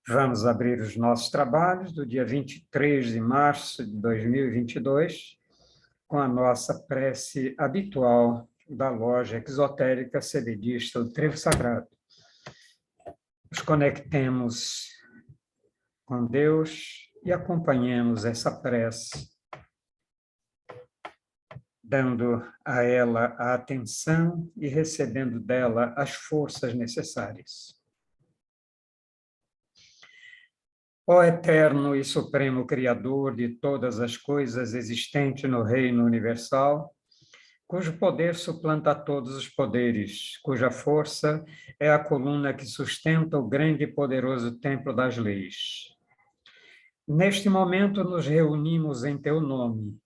Vamos abrir os nossos trabalhos do dia 23 de março de 2022, com a nossa prece habitual da loja exotérica cebedista do Trevo Sagrado. Nos conectemos com Deus e acompanhemos essa prece, dando a ela a atenção e recebendo dela as forças necessárias. Ó eterno e supremo Criador de todas as coisas existentes no reino universal, cujo poder suplanta todos os poderes, cuja força é a coluna que sustenta o grande e poderoso templo das leis. Neste momento nos reunimos em teu nome,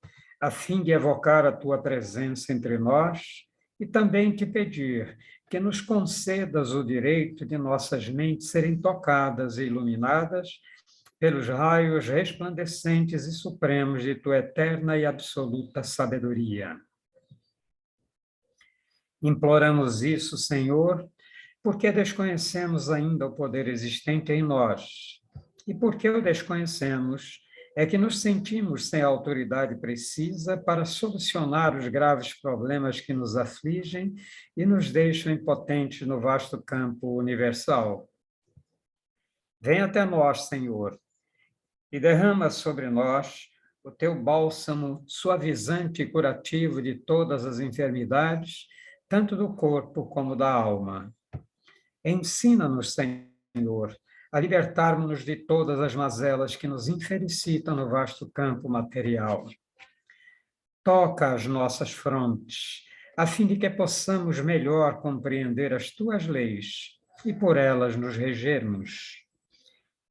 a fim de evocar a tua presença entre nós e também te pedir que nos concedas o direito de nossas mentes serem tocadas e iluminadas pelos raios resplandecentes e supremos de tua eterna e absoluta sabedoria. Imploramos isso, Senhor, porque desconhecemos ainda o poder existente em nós. E porque o desconhecemos, é que nos sentimos sem a autoridade precisa para solucionar os graves problemas que nos afligem e nos deixam impotentes no vasto campo universal. Vem até nós, Senhor, e derrama sobre nós o teu bálsamo suavizante e curativo de todas as enfermidades, tanto do corpo como da alma. Ensina-nos, Senhor, a libertarmos-nos de todas as mazelas que nos infelicitam no vasto campo material. Toca as nossas frontes, a fim de que possamos melhor compreender as tuas leis e por elas nos regermos.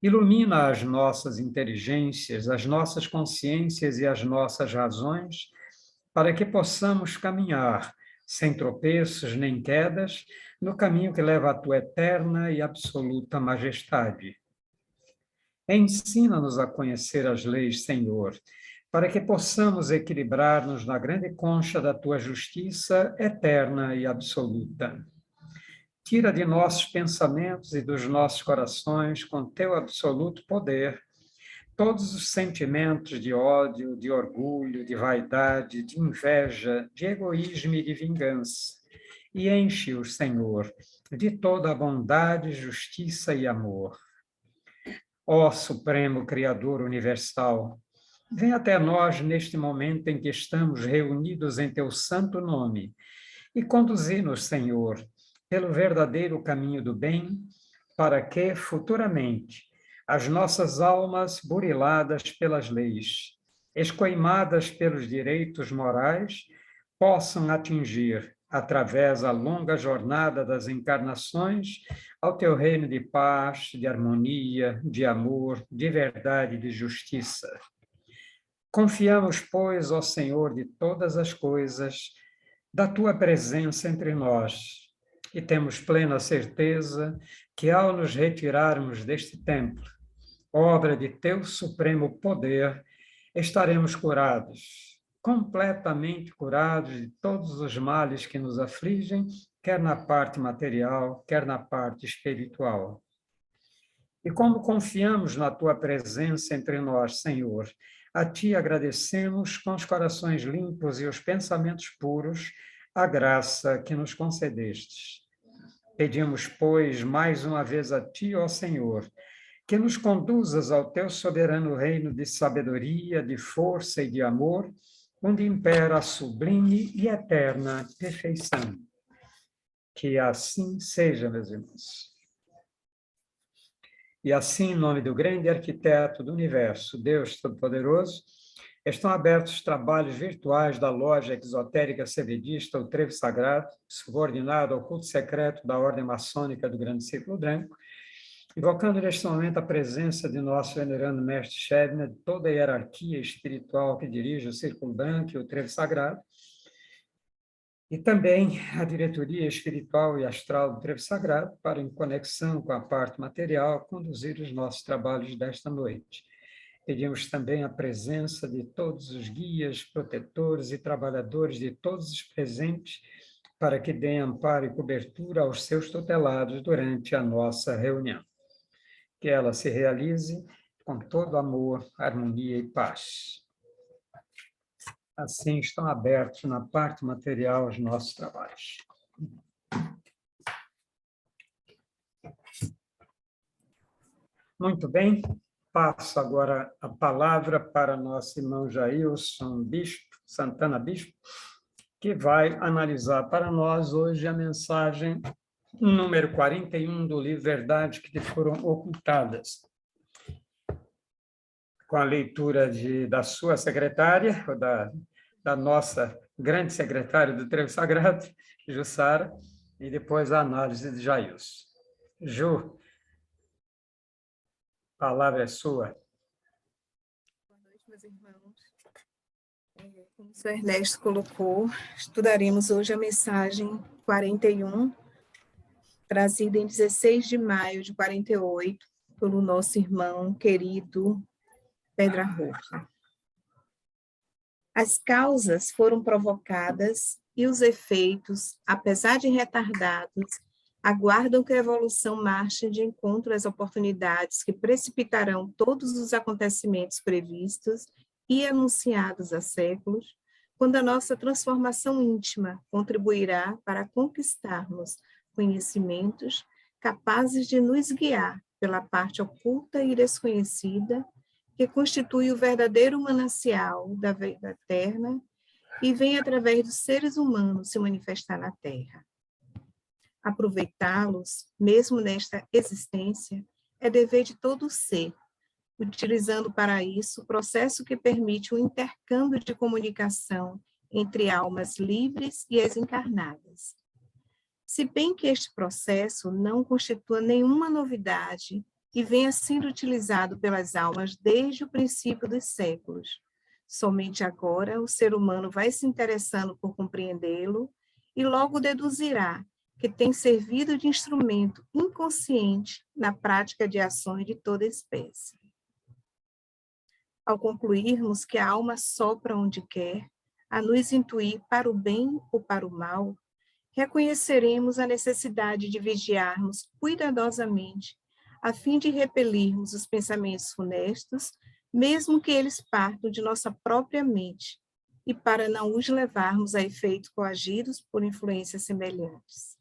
Ilumina as nossas inteligências, as nossas consciências e as nossas razões, para que possamos caminhar, sem tropeços nem quedas, no caminho que leva à tua eterna e absoluta majestade. Ensina-nos a conhecer as leis, Senhor, para que possamos equilibrar-nos na grande concha da tua justiça eterna e absoluta. Tira de nossos pensamentos e dos nossos corações, com teu absoluto poder, todos os sentimentos de ódio, de orgulho, de vaidade, de inveja, de egoísmo e de vingança, e enche-os, Senhor, de toda a bondade, justiça e amor. Ó Supremo Criador Universal, vem até nós neste momento em que estamos reunidos em teu santo nome e conduzi-nos, Senhor, pelo verdadeiro caminho do bem, para que, futuramente, as nossas almas buriladas pelas leis, escoimadas pelos direitos morais, possam atingir, através da longa jornada das encarnações, ao teu reino de paz, de harmonia, de amor, de verdade e de justiça. Confiamos, pois, ó Senhor de todas as coisas, da tua presença entre nós, e temos plena certeza que, ao nos retirarmos deste templo, obra de teu supremo poder, estaremos curados, completamente curados de todos os males que nos afligem, quer na parte material, quer na parte espiritual. E como confiamos na tua presença entre nós, Senhor, a ti agradecemos com os corações limpos e os pensamentos puros a graça que nos concedestes. Pedimos, pois, mais uma vez a ti, ó Senhor, que nos conduzas ao teu soberano reino de sabedoria, de força e de amor, onde impera a sublime e eterna perfeição. Que assim seja, meus irmãos. E assim, em nome do grande arquiteto do universo, Deus Todo-Poderoso, estão abertos os trabalhos virtuais da loja exotérica cebedista, o Trevo Sagrado, subordinado ao culto secreto da Ordem Maçônica do Grande Círculo Branco, invocando neste momento a presença de nosso venerando Mestre Shebna, de toda a hierarquia espiritual que dirige o Círculo Branco e o Trevo Sagrado, e também a diretoria espiritual e astral do Trevo Sagrado, para, em conexão com a parte material, conduzir os nossos trabalhos desta noite. Pedimos também a presença de todos os guias, protetores e trabalhadores de todos os presentes, para que deem amparo e cobertura aos seus tutelados durante a nossa reunião. que ela se realize com todo amor, harmonia e paz. Assim estão abertos na parte material os nossos trabalhos. Muito bem, passo agora a palavra para nosso irmão Jailson Bispo, Santana Bispo, que vai analisar para nós hoje a mensagem número 41 do livro Verdades que te foram ocultadas, com a leitura da sua secretária, ou da nossa grande secretária do Trevo Sagrado, Jussara, e depois a análise de Jailson. Ju, a palavra é sua. Boa noite, meus irmãos. Como o senhor Ernesto colocou, estudaremos hoje a mensagem 41, trazida em 16 de maio de 48, pelo nosso irmão querido Pedra Roxa. As causas foram provocadas e os efeitos, apesar de retardados, aguardam que a evolução marche de encontro às oportunidades que precipitarão todos os acontecimentos previstos e anunciados há séculos, quando a nossa transformação íntima contribuirá para conquistarmos conhecimentos capazes de nos guiar pela parte oculta e desconhecida que constitui o verdadeiro manancial da vida eterna e vem através dos seres humanos se manifestar na Terra. Aproveitá-los, mesmo nesta existência, é dever de todo ser, utilizando para isso o processo que permite o intercâmbio de comunicação entre almas livres e as encarnadas. Se bem que este processo não constitua nenhuma novidade e venha sendo utilizado pelas almas desde o princípio dos séculos, somente agora o ser humano vai se interessando por compreendê-lo e logo deduzirá que tem servido de instrumento inconsciente na prática de ações de toda espécie. Ao concluirmos que a alma sopra onde quer, a nos intuir para o bem ou para o mal, reconheceremos a necessidade de vigiarmos cuidadosamente, a fim de repelirmos os pensamentos funestos, mesmo que eles partam de nossa própria mente, e para não os levarmos a efeitos coagidos por influências semelhantes.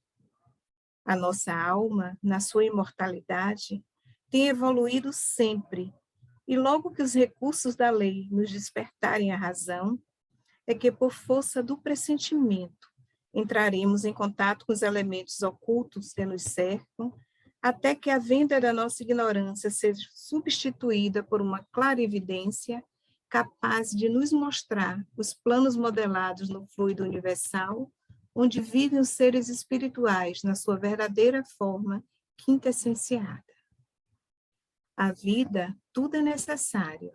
A nossa alma, na sua imortalidade, tem evoluído sempre, e logo que os recursos da lei nos despertarem a razão, é que por força do pressentimento entraremos em contato com os elementos ocultos que nos cercam, até que a venda da nossa ignorância seja substituída por uma clarividência capaz de nos mostrar os planos modelados no fluido universal, onde vivem os seres espirituais na sua verdadeira forma quintessenciada. A vida, tudo é necessário.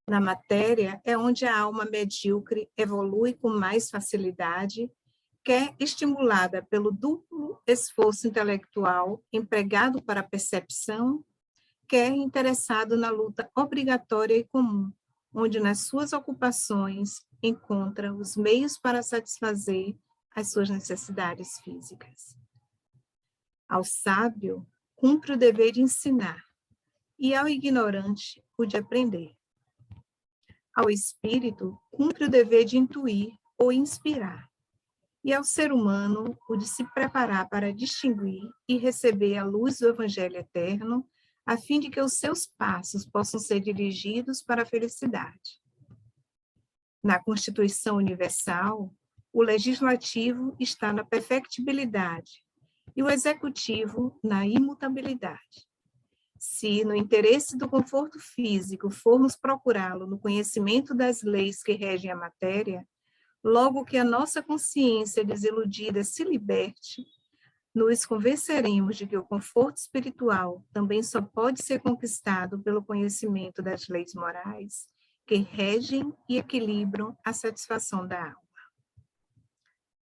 Na matéria é onde a alma medíocre evolui com mais facilidade, quer estimulada pelo duplo esforço intelectual empregado para a percepção, quer interessado na luta obrigatória e comum, onde nas suas ocupações encontra os meios para satisfazer as suas necessidades físicas. Ao sábio, cumpre o dever de ensinar, e ao ignorante, o de aprender. Ao espírito, cumpre o dever de intuir ou inspirar, e ao ser humano, o de se preparar para distinguir e receber a luz do Evangelho eterno, a fim de que os seus passos possam ser dirigidos para a felicidade. Na Constituição Universal, o legislativo está na perfectibilidade e o executivo na imutabilidade. Se, no interesse do conforto físico, formos procurá-lo no conhecimento das leis que regem a matéria, logo que a nossa consciência desiludida se liberte, nos convenceremos de que o conforto espiritual também só pode ser conquistado pelo conhecimento das leis morais que regem e equilibram a satisfação da alma.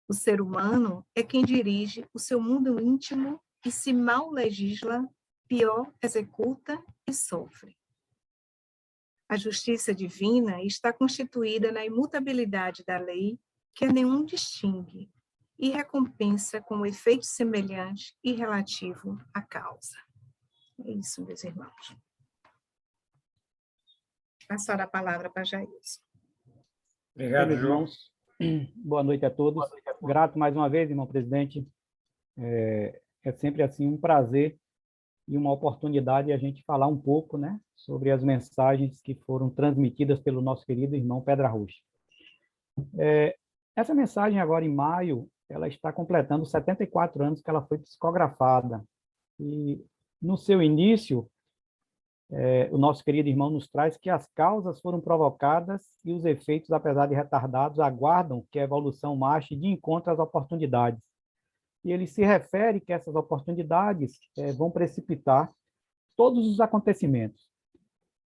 O ser humano é quem dirige o seu mundo íntimo e, se mal legisla, pior executa e sofre. A justiça divina está constituída na imutabilidade da lei, que a nenhum distingue, e recompensa com efeito semelhante e relativo à causa. É isso, meus irmãos. Passar a palavra para Jailson. Obrigado, João. Irmãos, boa noite a todos. Grato mais uma vez, irmão presidente. É sempre assim um prazer e uma oportunidade a gente falar um pouco, né, sobre as mensagens que foram transmitidas pelo nosso querido irmão Pedra Rocha. Essa mensagem agora em maio, ela está completando 74 anos que ela foi psicografada. E no seu início, o nosso querido irmão nos traz que as causas foram provocadas e os efeitos, apesar de retardados, aguardam que a evolução marche de encontro às oportunidades. E ele se refere que essas oportunidades vão precipitar todos os acontecimentos.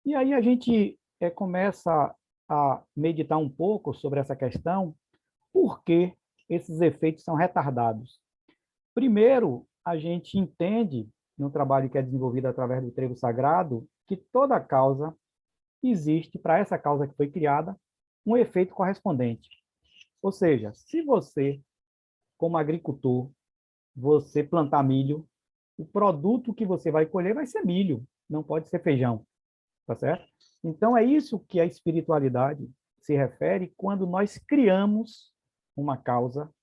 E aí a gente começa a meditar um pouco sobre essa questão, por que esses efeitos são retardados. Primeiro, a gente entende, no trabalho que é desenvolvido através do trevo sagrado, que toda causa existe, para essa causa que foi criada, um efeito correspondente. Ou seja, se você, como agricultor, você plantar milho, o produto que você vai colher vai ser milho, não pode ser feijão, tá certo? Então, é isso que a espiritualidade se refere quando nós criamos uma causa,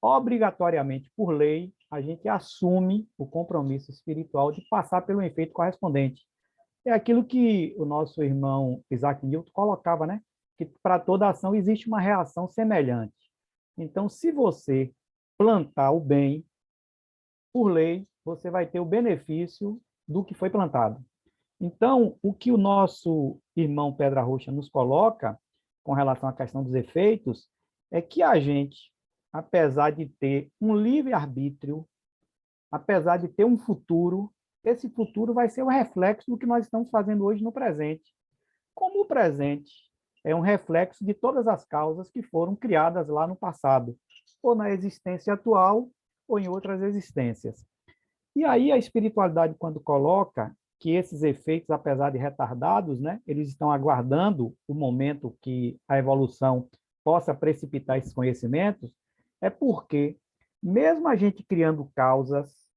obrigatoriamente, por lei, a gente assume o compromisso espiritual de passar pelo efeito correspondente. É aquilo que o nosso irmão Isaac Newton colocava, né? Que para toda ação existe uma reação semelhante. Então, se você plantar o bem, por lei, você vai ter o benefício do que foi plantado. Então, o que o nosso irmão Pedra Rocha nos coloca com relação à questão dos efeitos é que a gente, apesar de ter um livre-arbítrio, apesar de ter um futuro, esse futuro vai ser o reflexo do que nós estamos fazendo hoje no presente. Como o presente é um reflexo de todas as causas que foram criadas lá no passado, ou na existência atual, ou em outras existências. E aí a espiritualidade, quando coloca que esses efeitos, apesar de retardados, né, eles estão aguardando o momento que a evolução possa precipitar esses conhecimentos, é porque, mesmo a gente criando causas,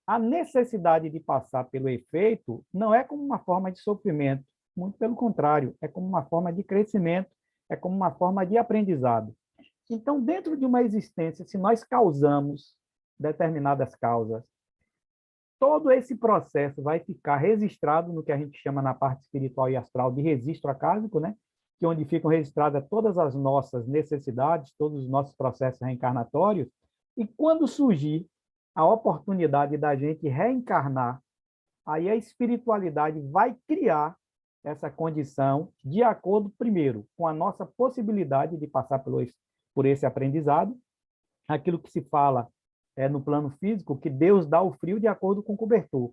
a necessidade de passar pelo efeito não é como uma forma de sofrimento, muito pelo contrário, é como uma forma de crescimento, é como uma forma de aprendizado. Então, dentro de uma existência, se nós causamos determinadas causas, todo esse processo vai ficar registrado no que a gente chama na parte espiritual e astral de registro acásico, né? Que é onde ficam registradas todas as nossas necessidades, todos os nossos processos reencarnatórios, e quando surgir a oportunidade da gente reencarnar, aí a espiritualidade vai criar essa condição de acordo, primeiro, com a nossa possibilidade de passar por esse aprendizado, aquilo que se fala no plano físico, que Deus dá o frio de acordo com o cobertor.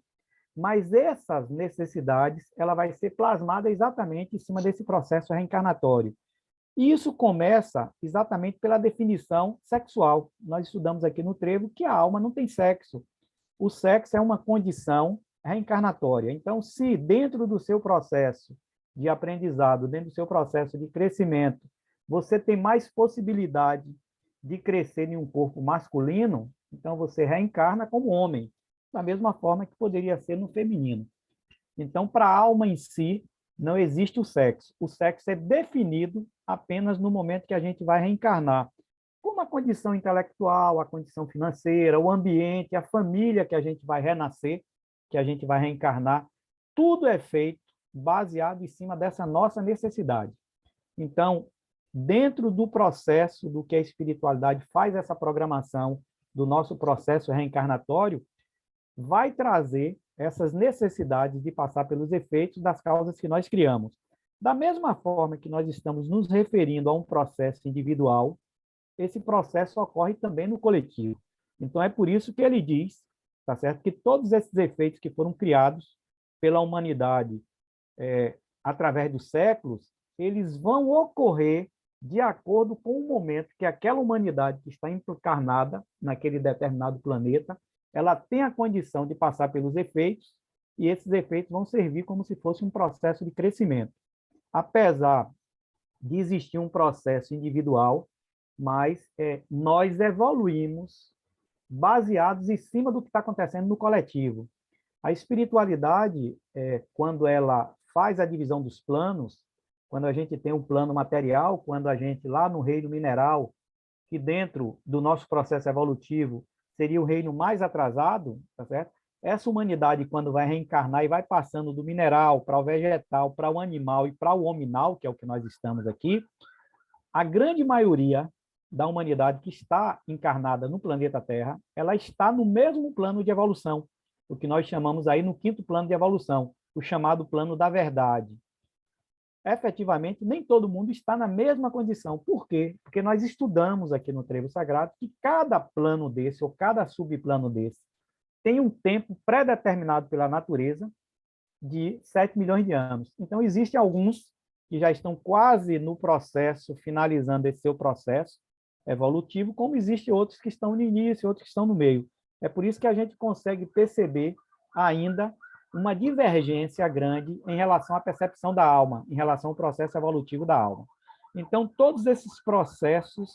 Mas essas necessidades, ela vai ser plasmada exatamente em cima desse processo reencarnatório. E isso começa exatamente pela definição sexual. Nós estudamos aqui no trevo que a alma não tem sexo. O sexo é uma condição reencarnatória. Então, se dentro do seu processo de aprendizado, dentro do seu processo de crescimento, você tem mais possibilidade de crescer em um corpo masculino, então você reencarna como homem, da mesma forma que poderia ser no feminino. Então, para a alma em si, não existe o sexo. O sexo é definido apenas no momento que a gente vai reencarnar. Como a condição intelectual, a condição financeira, o ambiente, a família que a gente vai renascer, que a gente vai reencarnar, tudo é feito baseado em cima dessa nossa necessidade. Então, dentro do processo do que a espiritualidade faz essa programação do nosso processo reencarnatório, vai trazer essas necessidades de passar pelos efeitos das causas que nós criamos. Da mesma forma que nós estamos nos referindo a um processo individual, esse processo ocorre também no coletivo. Então, é por isso que ele diz, tá certo, que todos esses efeitos que foram criados pela humanidade através dos séculos, eles vão ocorrer de acordo com o momento que aquela humanidade que está encarnada naquele determinado planeta, ela tem a condição de passar pelos efeitos, e esses efeitos vão servir como se fosse um processo de crescimento. Apesar de existir um processo individual, mas nós evoluímos baseados em cima do que está acontecendo no coletivo. A espiritualidade, quando ela faz a divisão dos planos, quando a gente tem um plano material, quando a gente, lá no reino mineral, que dentro do nosso processo evolutivo seria o reino mais atrasado, tá certo? Essa humanidade, quando vai reencarnar e vai passando do mineral para o vegetal, para o animal e para o hominal, que é o que nós estamos aqui, a grande maioria da humanidade que está encarnada no planeta Terra, ela está no mesmo plano de evolução, o que nós chamamos aí no 5º plano de evolução, o chamado plano da verdade. Efetivamente, nem todo mundo está na mesma condição. Por quê? Porque nós estudamos aqui no Trevo Sagrado que cada plano desse, ou cada subplano desse, tem um tempo pré-determinado pela natureza de 7 milhões de anos. Então, existem alguns que já estão quase no processo, finalizando esse seu processo evolutivo, como existem outros que estão no início, outros que estão no meio. É por isso que a gente consegue perceber ainda uma divergência grande em relação à percepção da alma, em relação ao processo evolutivo da alma. Então, todos esses processos,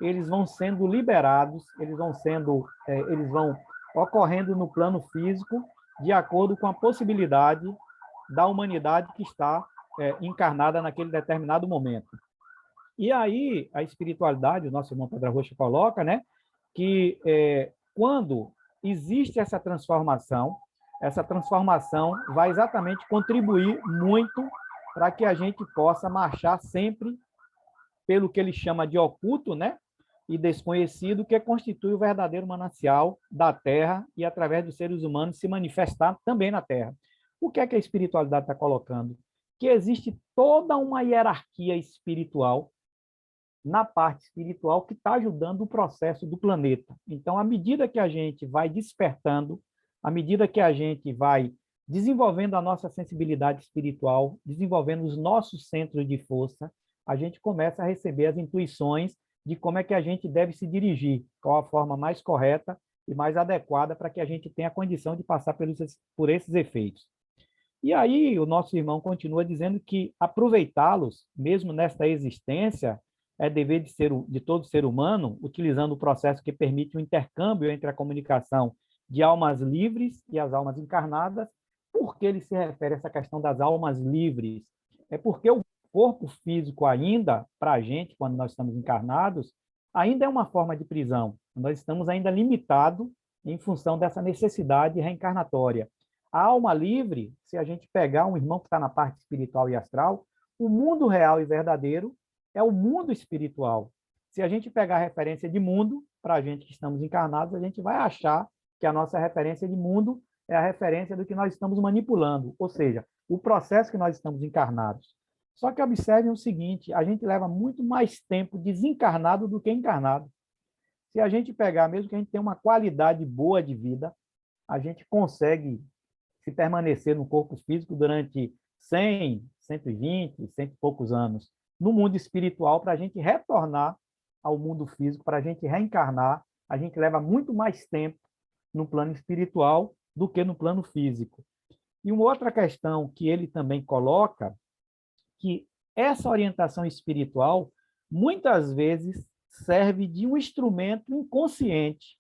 eles vão sendo liberados, eles vão ocorrendo no plano físico, de acordo com a possibilidade da humanidade que está encarnada naquele determinado momento. E aí, a espiritualidade, o nosso irmão Pedro Rocha coloca, né, que quando existe essa transformação vai exatamente contribuir muito para que a gente possa marchar sempre pelo que ele chama de oculto, né, e desconhecido, que constitui o verdadeiro manancial da Terra e, através dos seres humanos, se manifestar também na Terra. O que é que a espiritualidade está colocando? Que existe toda uma hierarquia espiritual na parte espiritual que está ajudando o processo do planeta. Então, à medida que a gente vai despertando, à medida que a gente vai desenvolvendo a nossa sensibilidade espiritual, desenvolvendo os nossos centros de força, a gente começa a receber as intuições de como é que a gente deve se dirigir, qual a forma mais correta e mais adequada para que a gente tenha a condição de passar por esses efeitos. E aí o nosso irmão continua dizendo que aproveitá-los, mesmo nesta existência, é dever de todo ser humano, utilizando o processo que permite o intercâmbio entre a comunicação de almas livres e as almas encarnadas. Por que ele se refere a essa questão das almas livres? É porque o corpo físico ainda, para a gente, quando nós estamos encarnados, ainda é uma forma de prisão. Nós estamos ainda limitados em função dessa necessidade reencarnatória. A alma livre, se a gente pegar um irmão que está na parte espiritual e astral, o mundo real e verdadeiro é o mundo espiritual. Se a gente pegar a referência de mundo, para a gente que estamos encarnados, a gente vai achar que a nossa referência de mundo é a referência do que nós estamos manipulando, ou seja, o processo que nós estamos encarnados. Só que observem o seguinte, a gente leva muito mais tempo desencarnado do que encarnado. Se a gente pegar, mesmo que a gente tenha uma qualidade boa de vida, a gente consegue se permanecer no corpo físico durante 100, 120, 100 e poucos anos. No mundo espiritual, para a gente retornar ao mundo físico, para a gente reencarnar, a gente leva muito mais tempo no plano espiritual do que no plano físico. E uma outra questão que ele também coloca, que essa orientação espiritual muitas vezes serve de um instrumento inconsciente.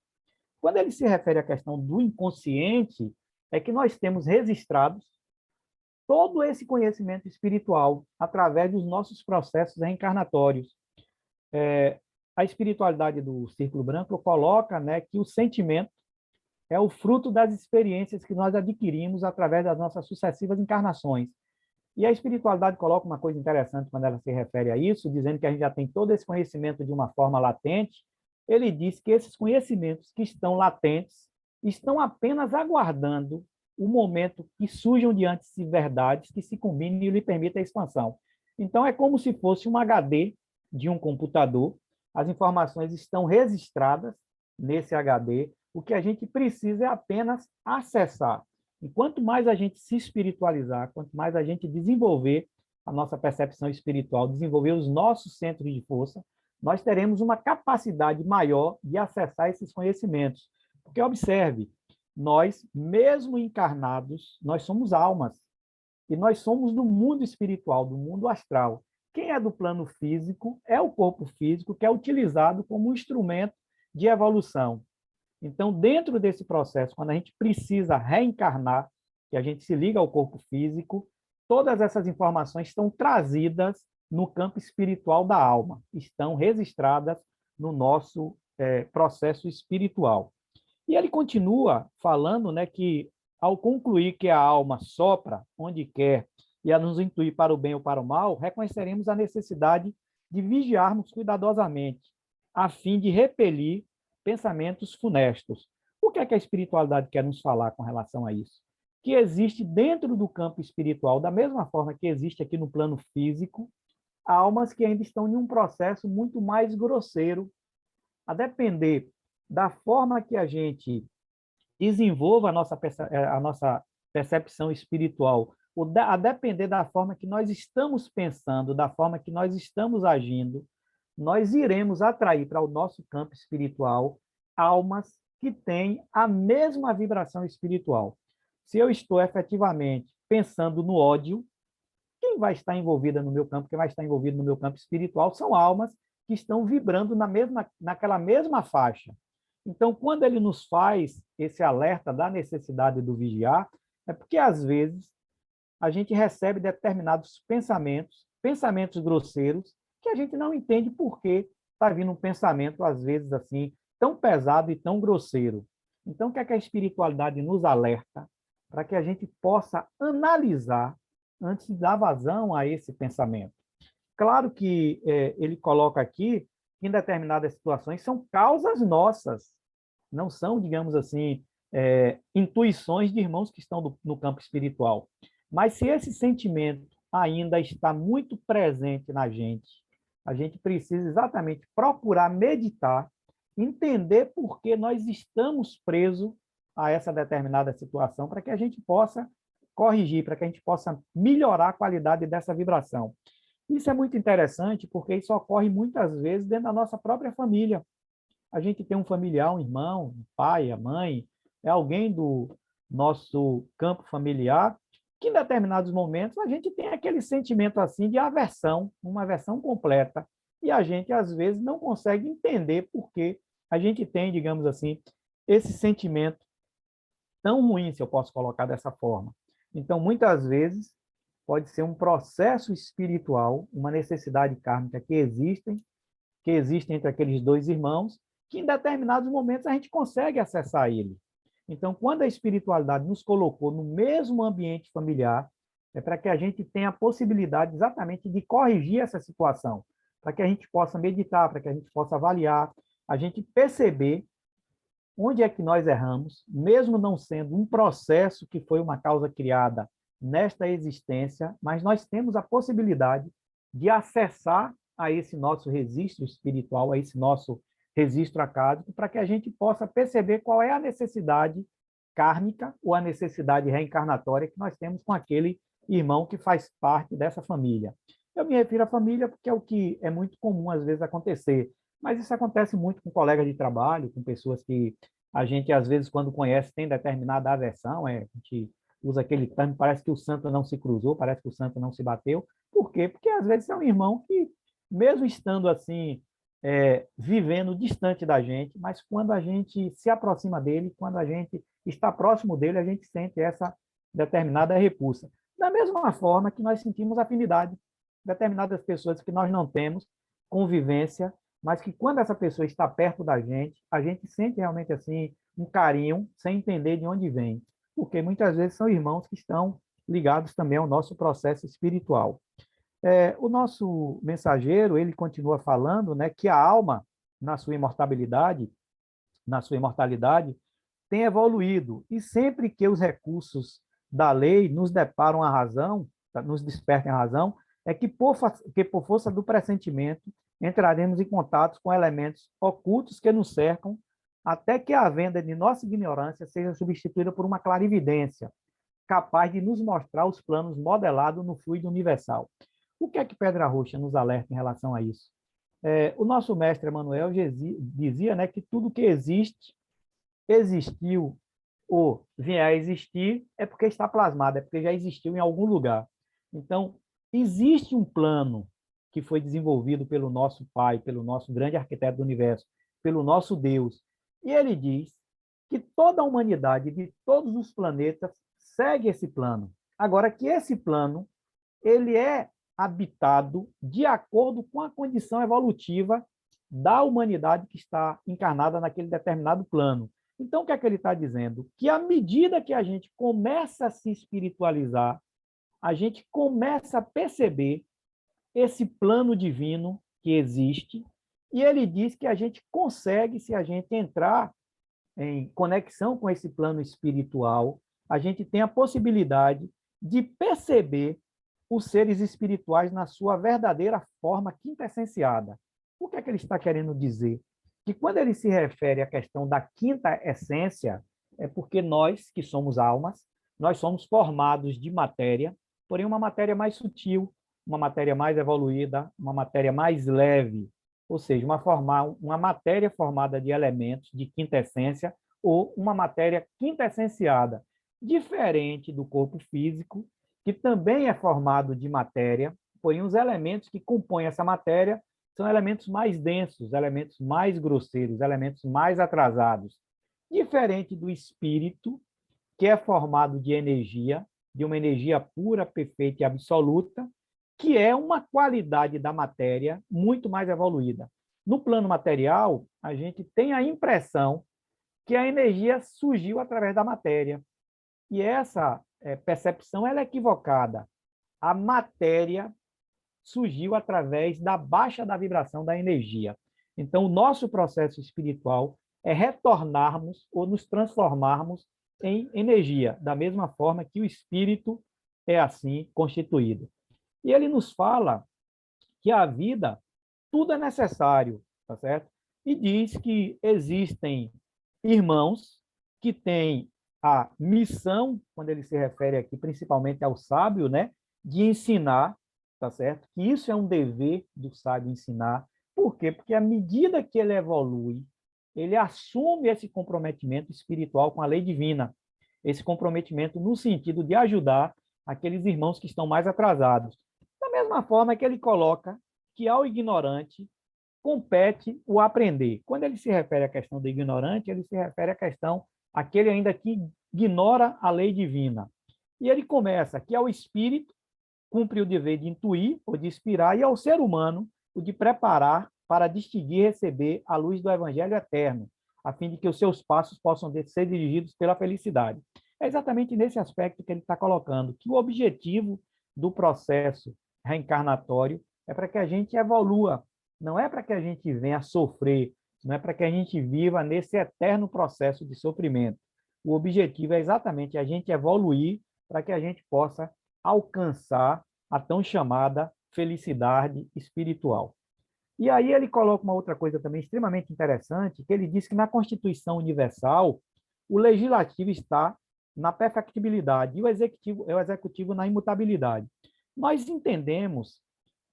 Quando ele se refere à questão do inconsciente, é que nós temos registrados todo esse conhecimento espiritual através dos nossos processos reencarnatórios. A espiritualidade do Círculo Branco coloca, né, que o sentimento é o fruto das experiências que nós adquirimos através das nossas sucessivas encarnações. E a espiritualidade coloca uma coisa interessante quando ela se refere a isso, dizendo que a gente já tem todo esse conhecimento de uma forma latente. Ele diz que esses conhecimentos que estão latentes estão apenas aguardando o momento que surjam diante de verdades que se combinem e lhe permitam a expansão. Então, é como se fosse um HD de um computador, as informações estão registradas nesse HD, o que a gente precisa é apenas acessar. E quanto mais a gente se espiritualizar, quanto mais a gente desenvolver a nossa percepção espiritual, desenvolver os nossos centros de força, nós teremos uma capacidade maior de acessar esses conhecimentos. Porque, observe, nós, mesmo encarnados, nós somos almas. E nós somos do mundo espiritual, do mundo astral. Quem é do plano físico é o corpo físico, que é utilizado como um instrumento de evolução. Então, dentro desse processo, quando a gente precisa reencarnar, que a gente se liga ao corpo físico, todas essas informações estão trazidas no campo espiritual da alma, estão registradas no nosso processo espiritual. E ele continua falando, né, que ao concluir que a alma sopra onde quer e a nos intuir para o bem ou para o mal, reconheceremos a necessidade de vigiarmos cuidadosamente, a fim de repelir pensamentos funestos. O que é que a espiritualidade quer nos falar com relação a isso? Que existe dentro do campo espiritual, da mesma forma que existe aqui no plano físico, almas que ainda estão em um processo muito mais grosseiro, a depender da forma que a gente desenvolva a nossa percepção espiritual, a depender da forma que nós estamos pensando, da forma que nós estamos agindo, nós iremos atrair para o nosso campo espiritual almas que têm a mesma vibração espiritual. Se eu estou efetivamente pensando no ódio, quem vai estar envolvida no meu campo, quem vai estar envolvido no meu campo espiritual são almas que estão vibrando naquela mesma faixa. Então, quando ele nos faz esse alerta da necessidade do vigiar, é porque, às vezes, a gente recebe determinados pensamentos grosseiros, que a gente não entende por que está vindo um pensamento, às vezes, assim, tão pesado e tão grosseiro. Então, o que é que a espiritualidade nos alerta? Para que a gente possa analisar antes de dar vazão a esse pensamento. Claro que ele coloca aqui que em determinadas situações são causas nossas, não são, digamos assim, intuições de irmãos que estão no campo espiritual. Mas se esse sentimento ainda está muito presente na gente, a gente precisa exatamente procurar meditar, entender por que nós estamos presos a essa determinada situação, para que a gente possa corrigir, para que a gente possa melhorar a qualidade dessa vibração. Isso é muito interessante, porque isso ocorre muitas vezes dentro da nossa própria família. A gente tem um familiar, um irmão, um pai, a mãe, é alguém do nosso campo familiar, que em determinados momentos a gente tem aquele sentimento assim de aversão, uma aversão completa, e a gente às vezes não consegue entender por que a gente tem, digamos assim, esse sentimento tão ruim, se eu posso colocar dessa forma. Então, muitas vezes, pode ser um processo espiritual, uma necessidade kármica que existe entre aqueles dois irmãos, que em determinados momentos a gente consegue acessar ele. Então, quando a espiritualidade nos colocou no mesmo ambiente familiar, é para que a gente tenha a possibilidade exatamente de corrigir essa situação, para que a gente possa meditar, para que a gente possa avaliar, a gente perceber onde é que nós erramos, mesmo não sendo um processo que foi uma causa criada nesta existência, mas nós temos a possibilidade de acessar a esse nosso registro espiritual, a esse nosso registro acádico, para que a gente possa perceber qual é a necessidade kármica ou a necessidade reencarnatória que nós temos com aquele irmão que faz parte dessa família. Eu me refiro à família porque é o que é muito comum, às vezes, acontecer. Mas isso acontece muito com colegas de trabalho, com pessoas que a gente, às vezes, quando conhece, tem determinada aversão, a gente usa aquele termo, parece que o santo não se cruzou, parece que o santo não se bateu. Por quê? Porque, às vezes, é um irmão que, mesmo estando assim, vivendo distante da gente, mas quando a gente se aproxima dele, quando a gente está próximo dele, a gente sente essa determinada repulsa. Da mesma forma que nós sentimos afinidade, determinadas pessoas que nós não temos convivência, mas que quando essa pessoa está perto da gente, a gente sente realmente assim um carinho, sem entender de onde vem, porque muitas vezes são irmãos que estão ligados também ao nosso processo espiritual. O nosso mensageiro, ele continua falando, né, que a alma, na sua imortalidade, tem evoluído, e sempre que os recursos da lei nos deparam a razão, nos despertem a razão, é que por força do pressentimento entraremos em contato com elementos ocultos que nos cercam, até que a venda de nossa ignorância seja substituída por uma clarividência, capaz de nos mostrar os planos modelados no fluido universal. O que é que Pedra Roxa nos alerta em relação a isso? O nosso mestre Emmanuel dizia, né, que tudo que existe, existiu ou vier a existir, é porque está plasmado, é porque já existiu em algum lugar. Então, existe um plano que foi desenvolvido pelo nosso Pai, pelo nosso grande arquiteto do universo, pelo nosso Deus. E ele diz que toda a humanidade de todos os planetas segue esse plano. Agora que esse plano, ele é habitado de acordo com a condição evolutiva da humanidade que está encarnada naquele determinado plano. Então, o que é que ele está dizendo? Que à medida que a gente começa a se espiritualizar, a gente começa a perceber esse plano divino que existe, e ele diz que a gente consegue, se a gente entrar em conexão com esse plano espiritual, a gente tem a possibilidade de perceber os seres espirituais na sua verdadeira forma quintessenciada. O que é que ele está querendo dizer? Que quando ele se refere à questão da quinta essência, é porque nós, que somos almas, nós somos formados de matéria, porém uma matéria mais sutil, uma matéria mais evoluída, uma matéria mais leve, ou seja, uma matéria formada de elementos de quinta essência ou uma matéria quintessenciada, diferente do corpo físico, que também é formado de matéria, porém os elementos que compõem essa matéria são elementos mais densos, elementos mais grosseiros, elementos mais atrasados. Diferente do espírito, que é formado de energia, de uma energia pura, perfeita e absoluta, que é uma qualidade da matéria muito mais evoluída. No plano material, a gente tem a impressão que a energia surgiu através da matéria. E essa percepção ela é equivocada. A matéria surgiu através da baixa da vibração da energia. Então, o nosso processo espiritual é retornarmos ou nos transformarmos em energia, da mesma forma que o espírito é assim constituído. E ele nos fala que a vida, tudo é necessário, tá certo? E diz que existem irmãos que têm a missão, quando ele se refere aqui principalmente ao sábio, né, de ensinar, tá certo? Que isso é um dever do sábio ensinar. Por quê? Porque à medida que ele evolui, ele assume esse comprometimento espiritual com a lei divina, esse comprometimento no sentido de ajudar aqueles irmãos que estão mais atrasados. Da mesma forma que ele coloca que ao ignorante compete o aprender. Quando ele se refere à questão do ignorante, ele se refere à questão aquele ainda que ignora a lei divina. E ele começa que ao espírito cumpre o dever de intuir ou de inspirar, e ao ser humano o de preparar para distinguir e receber a luz do evangelho eterno, a fim de que os seus passos possam ser dirigidos pela felicidade. É exatamente nesse aspecto que ele está colocando, que o objetivo do processo reencarnatório é para que a gente evolua, não é para que a gente venha sofrer, não é para que a gente viva nesse eterno processo de sofrimento. O objetivo é exatamente a gente evoluir para que a gente possa alcançar a tão chamada felicidade espiritual. E aí ele coloca uma outra coisa também extremamente interessante, que ele diz que na Constituição Universal, o legislativo está na perfectibilidade e o executivo na imutabilidade. Nós entendemos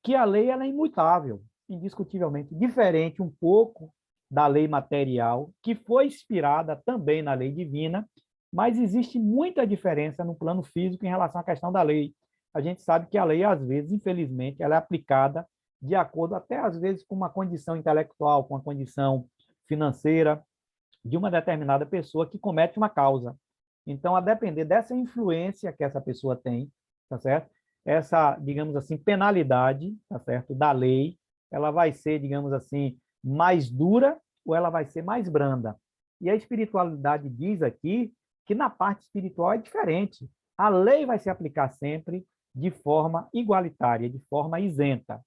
que a lei ela é imutável, indiscutivelmente, diferente um pouco da lei material, que foi inspirada também na lei divina, mas existe muita diferença no plano físico em relação à questão da lei. A gente sabe que a lei, às vezes, infelizmente, ela é aplicada de acordo até, às vezes, com uma condição intelectual, com uma condição financeira de uma determinada pessoa que comete uma causa. Então, a depender dessa influência que essa pessoa tem, tá certo? Essa, digamos assim, penalidade, tá certo, da lei, ela vai ser, digamos assim, mais dura ou ela vai ser mais branda. E a espiritualidade diz aqui que na parte espiritual é diferente. A lei vai se aplicar sempre de forma igualitária, de forma isenta,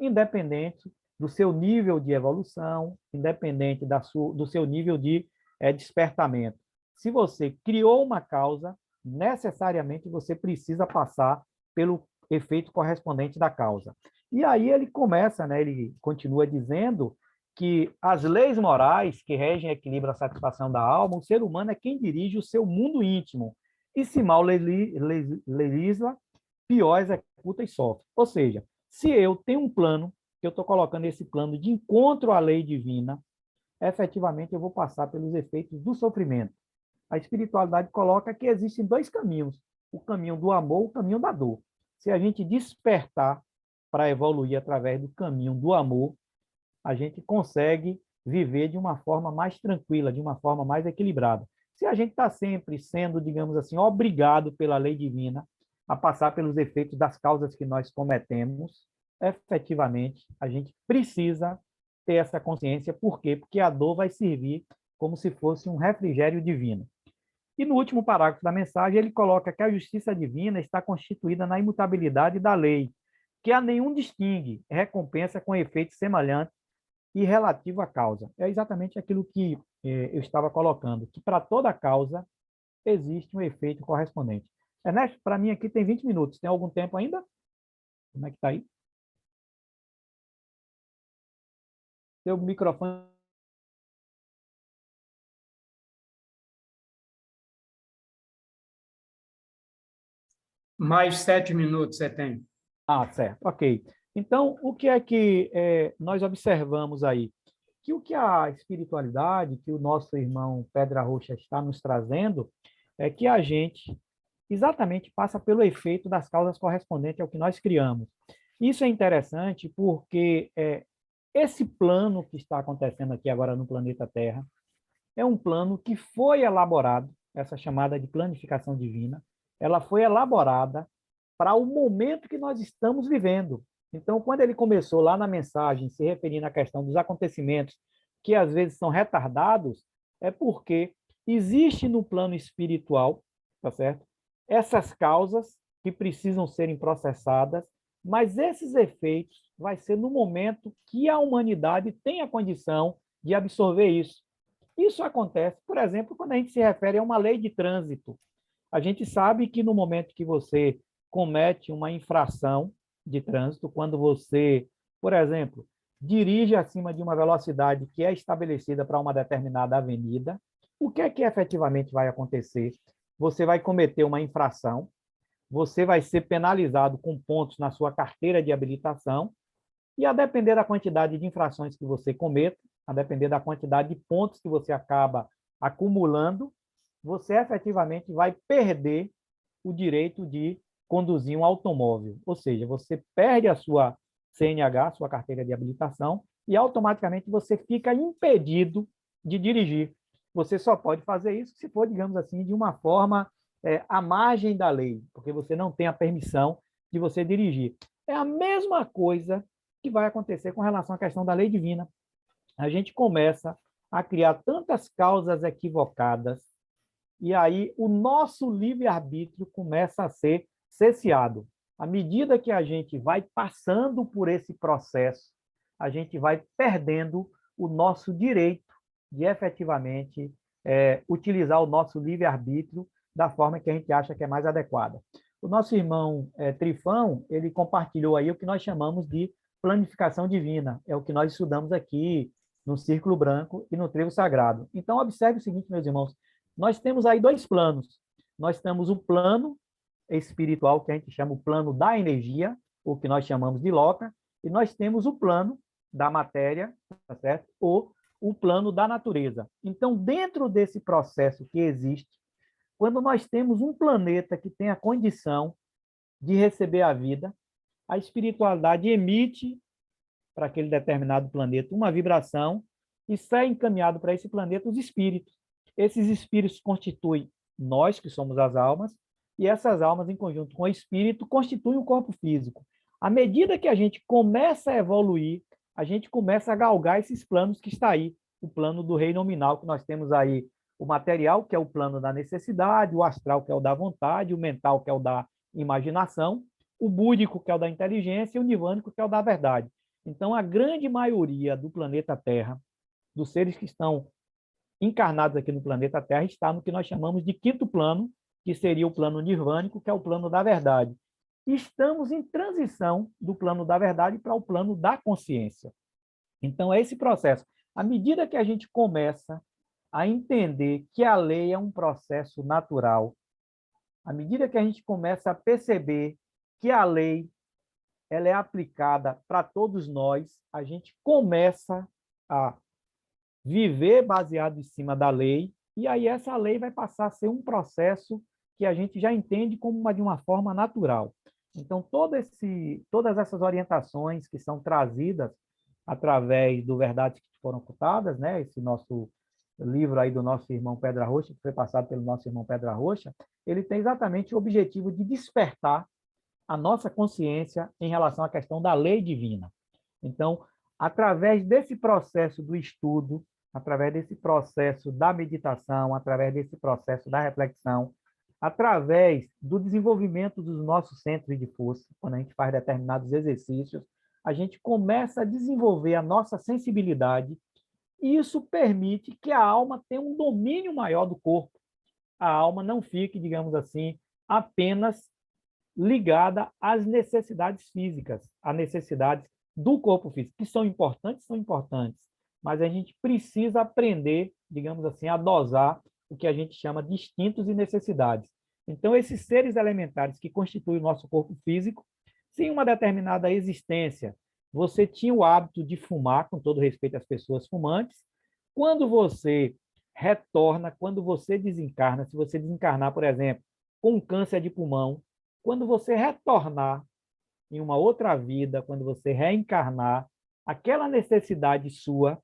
independente do seu nível de evolução, independente do seu nível de despertamento. Se você criou uma causa, necessariamente você precisa passar pelo efeito correspondente da causa. E aí ele começa, né, ele continua dizendo que as leis morais que regem o equilíbrio e a satisfação da alma, o ser humano é quem dirige o seu mundo íntimo, e se mal legisla, pior executa e sofre. Ou seja, se eu tenho um plano, que eu estou colocando esse plano de encontro à lei divina, efetivamente eu vou passar pelos efeitos do sofrimento. A espiritualidade coloca que existem dois caminhos, o caminho do amor, o caminho da dor. Se a gente despertar para evoluir através do caminho do amor, a gente consegue viver de uma forma mais tranquila, de uma forma mais equilibrada. Se a gente está sempre sendo, digamos assim, obrigado pela lei divina a passar pelos efeitos das causas que nós cometemos, efetivamente, a gente precisa ter essa consciência. Por quê? Porque a dor vai servir como se fosse um refrigério divino. E no último parágrafo da mensagem, ele coloca que a justiça divina está constituída na imutabilidade da lei, que a nenhum distingue, recompensa com efeito semelhante e relativo à causa. É exatamente aquilo que eu estava colocando, que para toda causa existe um efeito correspondente. Ernesto, para mim aqui tem 20 minutos. Tem algum tempo ainda? Como é que está aí? Seu microfone. Mais 7 minutos você tem. Ah, certo, ok. Então, o que é que nós observamos aí? Que o que a espiritualidade, que o nosso irmão Pedra Roxa está nos trazendo, é que a gente exatamente passa pelo efeito das causas correspondentes ao que nós criamos. Isso é interessante porque esse plano que está acontecendo aqui agora no planeta Terra é um plano que foi elaborado, essa chamada de planificação divina, ela foi elaborada para o momento que nós estamos vivendo. Então, quando ele começou lá na mensagem, se referindo à questão dos acontecimentos que às vezes são retardados, é porque existe no plano espiritual, tá certo? Essas causas que precisam serem processadas, mas esses efeitos vai ser no momento que a humanidade tem a condição de absorver isso. Isso acontece, por exemplo, quando a gente se refere a uma lei de trânsito. A gente sabe que no momento que você comete uma infração de trânsito, quando você, por exemplo, dirige acima de uma velocidade que é estabelecida para uma determinada avenida, o que é que efetivamente vai acontecer? Você vai cometer uma infração, você vai ser penalizado com pontos na sua carteira de habilitação, e a depender da quantidade de infrações que você cometa, a depender da quantidade de pontos que você acaba acumulando, você efetivamente vai perder o direito de conduzir um automóvel. Ou seja, você perde a sua CNH, sua carteira de habilitação, e automaticamente você fica impedido de dirigir. Você só pode fazer isso se for, digamos assim, de uma forma à margem da lei, porque você não tem a permissão de você dirigir. É a mesma coisa que vai acontecer com relação à questão da lei divina. A gente começa a criar tantas causas equivocadas, e aí o nosso livre-arbítrio começa a ser cesseado. À medida que a gente vai passando por esse processo, a gente vai perdendo o nosso direito de efetivamente utilizar o nosso livre-arbítrio da forma que a gente acha que é mais adequada. O nosso irmão Trifão, ele compartilhou aí o que nós chamamos de planificação divina, é o que nós estudamos aqui no Círculo Branco e no Trevo Sagrado. Então, observe o seguinte, meus irmãos, nós temos aí dois planos. Nós temos o plano espiritual, que a gente chama o plano da energia, o que nós chamamos de Loka, e nós temos o plano da matéria, tá certo? Ou o plano da natureza. Então, dentro desse processo que existe, quando nós temos um planeta que tem a condição de receber a vida, a espiritualidade emite para aquele determinado planeta uma vibração e sai encaminhado para esse planeta os espíritos. Esses espíritos constituem nós, que somos as almas, e essas almas, em conjunto com o espírito, constituem o corpo físico. À medida que a gente começa a evoluir, a gente começa a galgar esses planos que está aí. O plano do reino nominal, que nós temos aí o material, que é o plano da necessidade, o astral, que é o da vontade, o mental, que é o da imaginação, o búdico, que é o da inteligência, e o nivânico, que é o da verdade. Então, a grande maioria do planeta Terra, dos seres que estão encarnados aqui no planeta Terra, está no que nós chamamos de quinto plano, que seria o plano nirvânico, que é o plano da verdade. Estamos em transição do plano da verdade para o plano da consciência. Então, é esse processo. À medida que a gente começa a entender que a lei é um processo natural, à medida que a gente começa a perceber que a lei ela é aplicada para todos nós, a gente começa a viver baseado em cima da lei, e aí essa lei vai passar a ser um processo que a gente já entende como de uma forma natural. Então, todas essas orientações que são trazidas através do Verdades que Foram Ocultadas, né, esse nosso livro aí do nosso irmão Pedra Rocha, que foi passado pelo nosso irmão Pedra Rocha, ele tem exatamente o objetivo de despertar a nossa consciência em relação à questão da lei divina. Então, através desse processo do estudo, através desse processo da meditação, através desse processo da reflexão, através do desenvolvimento dos nossos centros de força, quando a gente faz determinados exercícios, a gente começa a desenvolver a nossa sensibilidade e isso permite que a alma tenha um domínio maior do corpo. A alma não fique, digamos assim, apenas ligada às necessidades físicas, às necessidades do corpo físico, que são importantes, mas a gente precisa aprender, digamos assim, a dosar o que a gente chama de instintos e necessidades. Então, esses seres elementares que constituem o nosso corpo físico, se em uma determinada existência você tinha o hábito de fumar, com todo respeito às pessoas fumantes, quando você retorna, quando você desencarna, se você desencarnar, por exemplo, com um câncer de pulmão, quando você retornar em uma outra vida, quando você reencarnar, aquela necessidade sua,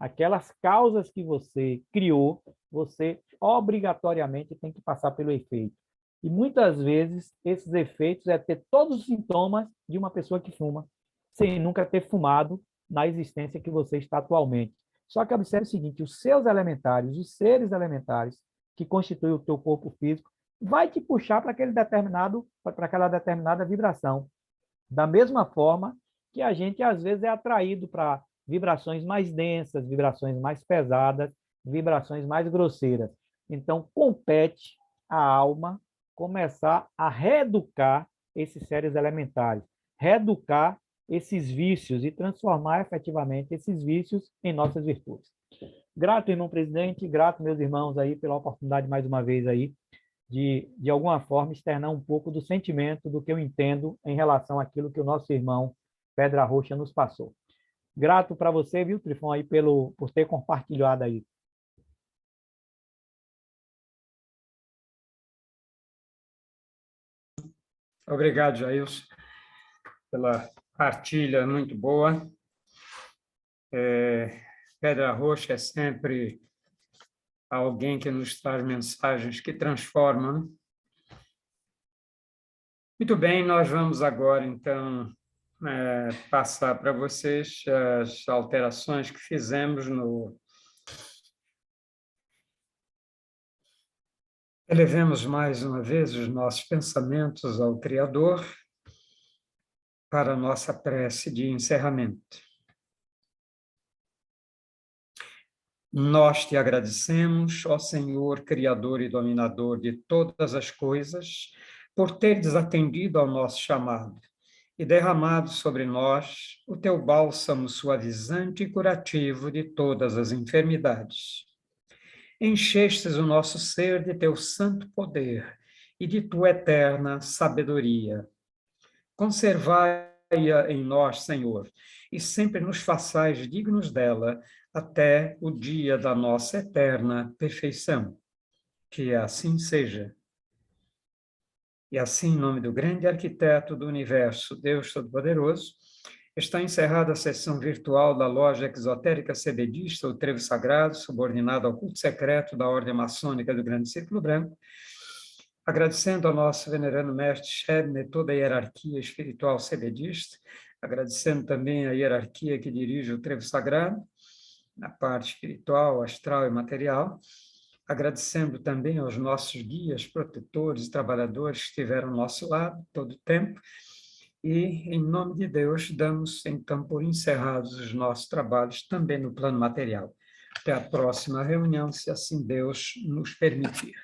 aquelas causas que você criou, você obrigatoriamente tem que passar pelo efeito. E muitas vezes esses efeitos é ter todos os sintomas de uma pessoa que fuma, sem nunca ter fumado na existência que você está atualmente. Só que observe o seguinte, os seus elementares, os seres elementares que constituem o teu corpo físico, vai te puxar para aquela determinada vibração. Da mesma forma que a gente, às vezes, é atraído para vibrações mais densas, vibrações mais pesadas, vibrações mais grosseiras. Então, compete à alma começar a reeducar esses seres elementares, reeducar esses vícios e transformar efetivamente esses vícios em nossas virtudes. Grato, irmão presidente, grato, meus irmãos, aí pela oportunidade mais uma vez aí de alguma forma, externar um pouco do sentimento, do que eu entendo em relação àquilo que o nosso irmão Pedra Rocha nos passou. Grato para você, viu, Trifon, aí por ter compartilhado aí. Obrigado, Jailson, pela partilha muito boa. Pedra Rocha é sempre alguém que nos traz mensagens que transformam. Muito bem, nós vamos agora, então, passar para vocês as alterações que fizemos no... Elevemos mais uma vez os nossos pensamentos ao Criador para a nossa prece de encerramento. Nós te agradecemos, ó Senhor, Criador e Dominador de todas as coisas, por teres atendido ao nosso chamado e derramado sobre nós o teu bálsamo suavizante e curativo de todas as enfermidades. Enchestes o nosso ser de teu santo poder e de tua eterna sabedoria. Conservai-a em nós, Senhor, e sempre nos façais dignos dela até o dia da nossa eterna perfeição. Que assim seja. E assim, em nome do grande arquiteto do universo, Deus Todo-Poderoso, está encerrada a sessão virtual da loja exotérica cebedista, o Trevo Sagrado, subordinado ao culto secreto da Ordem Maçônica do Grande Círculo Branco, agradecendo ao nosso venerando mestre Shebne toda a hierarquia espiritual cebedista, agradecendo também a hierarquia que dirige o Trevo Sagrado, na parte espiritual, astral e material, agradecendo também aos nossos guias, protetores e trabalhadores que estiveram ao nosso lado todo o tempo, e, em nome de Deus, damos, então, por encerrados os nossos trabalhos também no plano material. Até a próxima reunião, se assim Deus nos permitir.